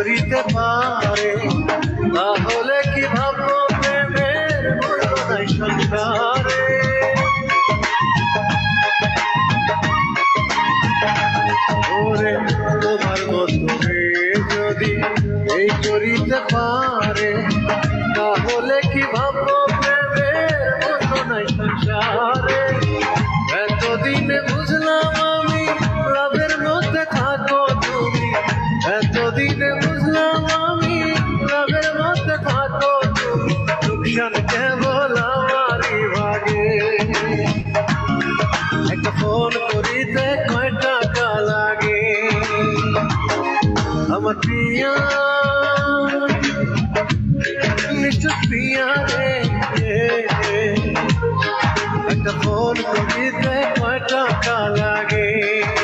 করিতে পারে, তাহলে কি ভাববো প্রেমের মূল্য নাই সংসারে। ওরে তোমার মতো যদি এই করিতে পারে, তাহলে কি ভাববো প্রেমের মূল্য নাই সংসারে। এতদিনে বুঝলাম আমি লাভের মধ্যে থাকো তুমি, এতদিনে বুঝলাম আমি লাভের মধ্যে থাকো তুমি, লোকসান কেবল আমারই ভাগে। একটা ফোন করিতে কয় টাকা লাগে, আমার প্রিয়া